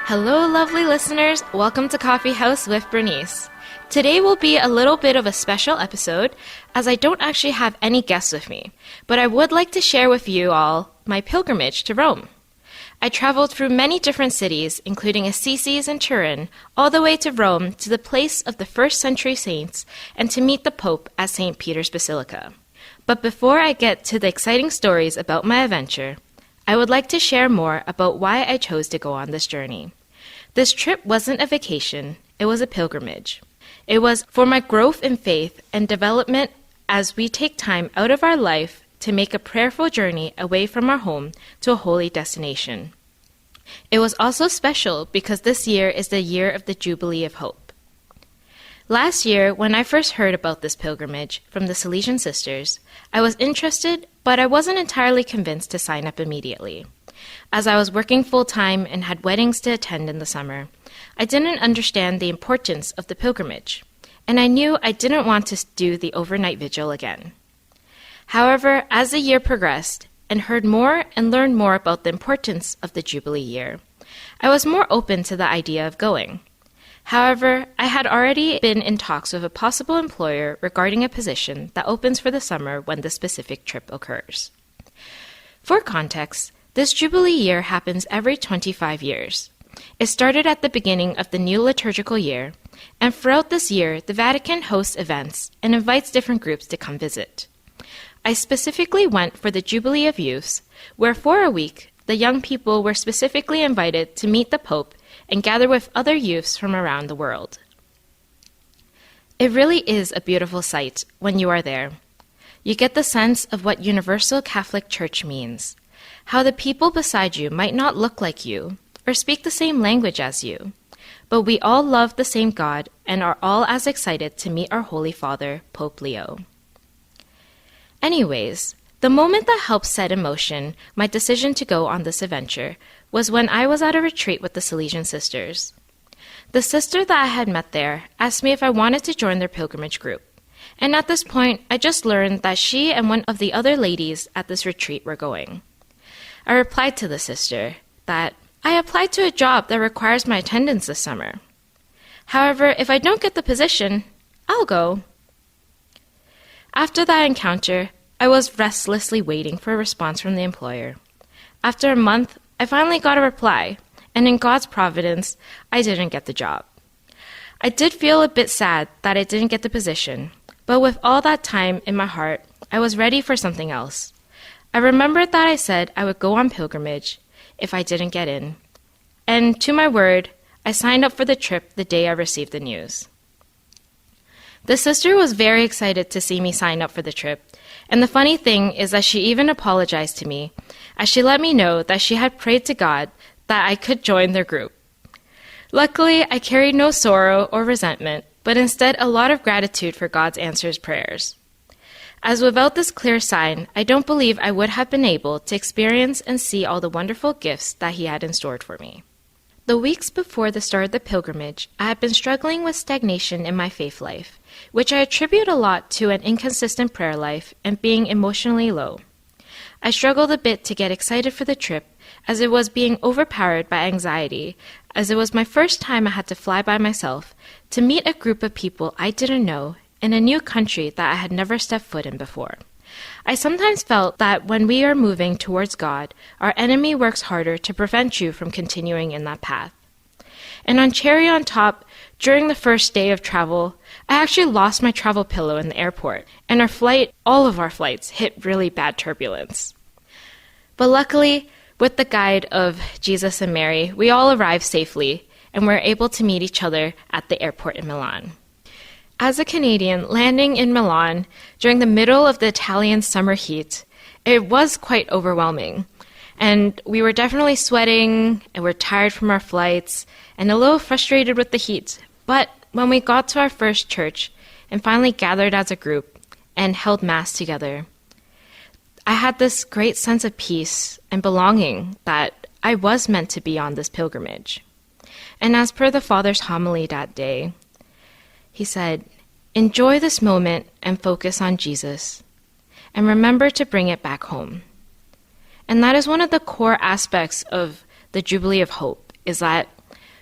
Hello, lovely listeners. Welcome to Coffee House with Bernice. Today will be a little bit of a special episode as I don't actually have any guests with me, but I would like to share with you all my pilgrimage to Rome. I traveled through many different cities, including Assisi and Turin, all the way to Rome to the place of the first century saints and to meet the Pope at St. Peter's Basilica. But before I get to the exciting stories about my adventure, I would like to share more about why I chose to go on this journey. This trip wasn't a vacation, it was a pilgrimage. It was for my growth in faith and development as we take time out of our life to make a prayerful journey away from our home to a holy destination. It was also special because this year is the year of the Jubilee of Hope. Last year, when I first heard about this pilgrimage from the Salesian sisters, I was interested, but I wasn't entirely convinced to sign up immediately. As I was working full-time and had weddings to attend in the summer, I didn't understand the importance of the pilgrimage, and I knew I didn't want to do the overnight vigil again. However, as the year progressed and heard more and learned more about the importance of the Jubilee year, I was more open to the idea of going. However, I had already been in talks with a possible employer regarding a position that opens for the summer when the specific trip occurs. For context, this Jubilee year happens every 25 years. It started at the beginning of the new liturgical year, and throughout this year, the Vatican hosts events and invites different groups to come visit. I specifically went for the Jubilee of Youth, where for a week, the young people were specifically invited to meet the Pope and gather with other youths from around the world. It really is a beautiful sight when you are there. You get the sense of what Universal Catholic Church means, how the people beside you might not look like you or speak the same language as you, but we all love the same God and are all as excited to meet our Holy Father, Pope Leo. Anyways, the moment that helped set in motion my decision to go on this adventure was when I was at a retreat with the Salesian sisters. The sister that I had met there asked me if I wanted to join their pilgrimage group, and at this point I just learned that she and one of the other ladies at this retreat were going. I replied to the sister that I applied to a job that requires my attendance this summer. However, if I don't get the position, I'll go. After that encounter, I was restlessly waiting for a response from the employer. After a month, I finally got a reply, and in God's providence, I didn't get the job. I did feel a bit sad that I didn't get the position, but with all that time in my heart, I was ready for something else. I remembered that I said I would go on pilgrimage if I didn't get in, and to my word, I signed up for the trip the day I received the news. The sister was very excited to see me sign up for the trip, and the funny thing is that she even apologized to me, as she let me know that she had prayed to God that I could join their group. Luckily, I carried no sorrow or resentment, but instead a lot of gratitude for God's answers prayers. As without this clear sign, I don't believe I would have been able to experience and see all the wonderful gifts that He had in store for me. The weeks before the start of the pilgrimage, I had been struggling with stagnation in my faith life, which I attribute a lot to an inconsistent prayer life and being emotionally low. I struggled a bit to get excited for the trip as it was being overpowered by anxiety, as it was my first time I had to fly by myself to meet a group of people I didn't know in a new country that I had never stepped foot in before. I sometimes felt that when we are moving towards God, our enemy works harder to prevent you from continuing in that path. And on cherry on top, during the first day of travel, I actually lost my travel pillow in the airport, and all of our flights hit really bad turbulence. But luckily, with the guide of Jesus and Mary, we all arrived safely, and were able to meet each other at the airport in Milan. As a Canadian landing in Milan during the middle of the Italian summer heat, it was quite overwhelming. And we were definitely sweating, and we're tired from our flights, and a little frustrated with the heat. But when we got to our first church and finally gathered as a group and held Mass together, I had this great sense of peace and belonging that I was meant to be on this pilgrimage. And as per the Father's homily that day, he said, "Enjoy this moment and focus on Jesus, and remember to bring it back home." And that is one of the core aspects of the Jubilee of Hope, is that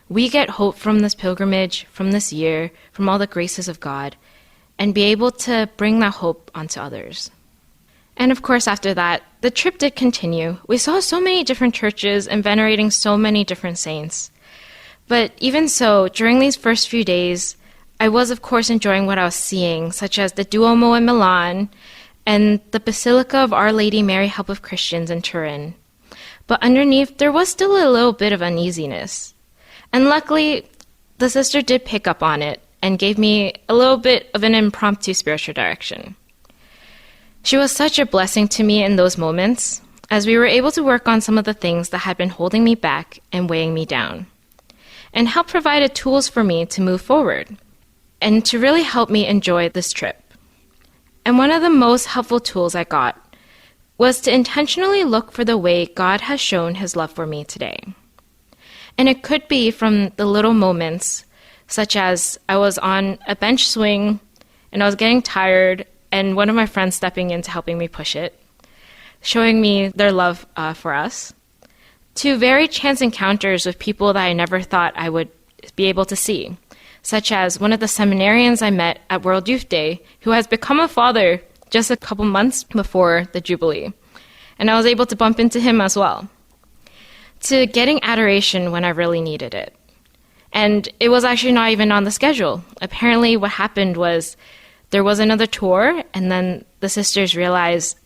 we get hope from this pilgrimage, from this year, from all the graces of God, and be able to bring that hope onto others. And of course, after that, the trip did continue. We saw so many different churches and venerating so many different saints. But even so, during these first few days, I was, of course, enjoying what I was seeing, such as the Duomo in Milan and the Basilica of Our Lady Mary Help of Christians in Turin. But underneath, there was still a little bit of uneasiness. And luckily, the sister did pick up on it and gave me a little bit of an impromptu spiritual direction. She was such a blessing to me in those moments, as we were able to work on some of the things that had been holding me back and weighing me down, and help provided tools for me to move forward, and to really help me enjoy this trip. And one of the most helpful tools I got was to intentionally look for the way God has shown his love for me today. And it could be from the little moments, such as I was on a bench swing and I was getting tired, and one of my friends stepping in to helping me push it, showing me their love for us, to very chance encounters with people that I never thought I would be able to see, such as one of the seminarians I met at World Youth Day, who has become a father just a couple months before the Jubilee, and I was able to bump into him as well, to getting adoration when I really needed it. And it was actually not even on the schedule. Apparently what happened was there was another tour, and then the sisters realized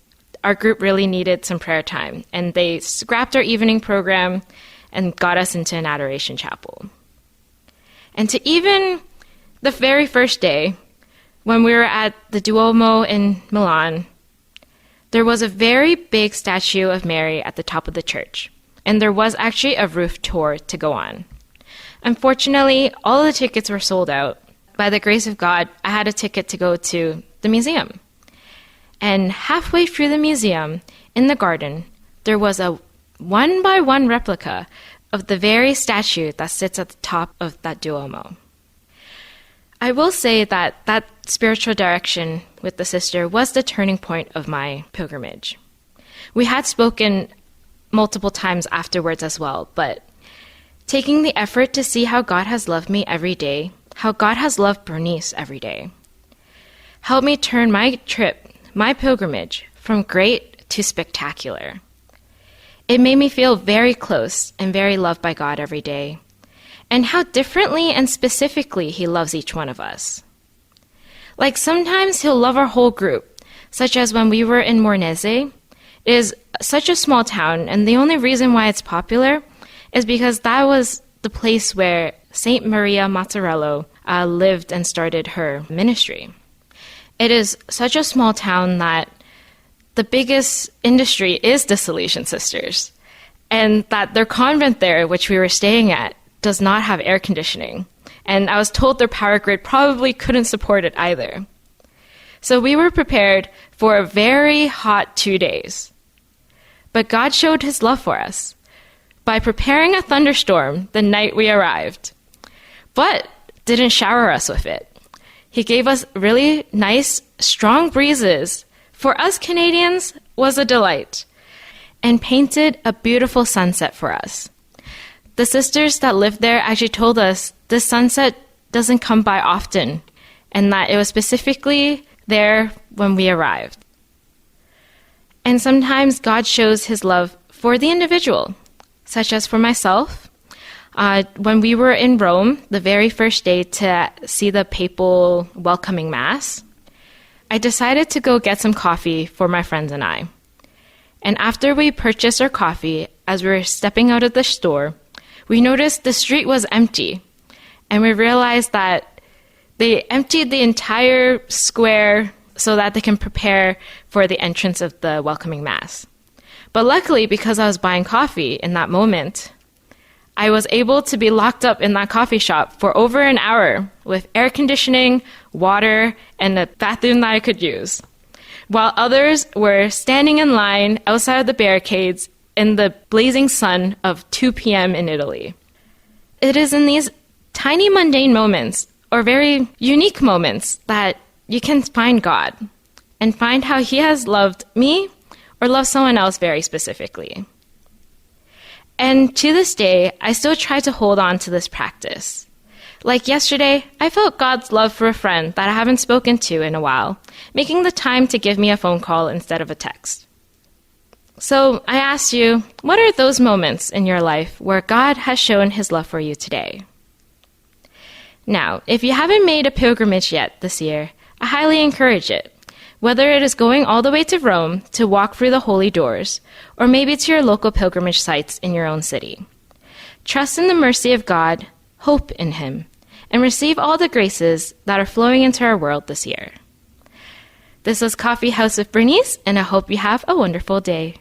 our group really needed some prayer time, and they scrapped our evening program and got us into an adoration chapel. And to even the very first day, when we were at the Duomo in Milan, there was a very big statue of Mary at the top of the church, and there was actually a roof tour to go on. Unfortunately, all the tickets were sold out. By the grace of God, I had a ticket to go to the museum. And halfway through the museum, in the garden, there was a one-by-one replica of the very statue that sits at the top of that Duomo. I will say that that spiritual direction with the sister was the turning point of my pilgrimage. We had spoken multiple times afterwards as well, but taking the effort to see how God has loved me every day, how God has loved Bernice every day, helped me turn my trip, my pilgrimage, from great to spectacular. It made me feel very close and very loved by God every day, and how differently and specifically he loves each one of us. Like sometimes he'll love our whole group, such as when we were in Mornese. It is such a small town, and the only reason why it's popular is because that was the place where Saint Maria Mazzarello lived and started her ministry. It is such a small town that the biggest industry is the Salesian Sisters, and that their convent there, which we were staying at, does not have air conditioning. And I was told their power grid probably couldn't support it either. So we were prepared for a very hot 2 days. But God showed his love for us by preparing a thunderstorm the night we arrived, but didn't shower us with it. He gave us really nice, strong breezes. For us Canadians, was a delight, and painted a beautiful sunset for us. The sisters that lived there actually told us this sunset doesn't come by often, and that it was specifically there when we arrived. And sometimes God shows his love for the individual, such as for myself. When we were in Rome, the very first day to see the papal welcoming mass, I decided to go get some coffee for my friends and I. And after we purchased our coffee, as we were stepping out of the store, we noticed the street was empty. And we realized that they emptied the entire square so that they can prepare for the entrance of the welcoming mass. But luckily, because I was buying coffee in that moment, I was able to be locked up in that coffee shop for over an hour with air conditioning, water, and a bathroom that I could use, while others were standing in line outside of the barricades in the blazing sun of 2 p.m. in Italy. It is in these tiny mundane moments, or very unique moments, that you can find God and find how he has loved me or loved someone else very specifically. And to this day, I still try to hold on to this practice. Like yesterday, I felt God's love for a friend that I haven't spoken to in a while, making the time to give me a phone call instead of a text. So I asked you, what are those moments in your life where God has shown his love for you today? Now, if you haven't made a pilgrimage yet this year, I highly encourage it. Whether it is going all the way to Rome to walk through the holy doors, or maybe to your local pilgrimage sites in your own city. Trust in the mercy of God, hope in him, and receive all the graces that are flowing into our world this year. This was Coffee House with Bernice, and I hope you have a wonderful day.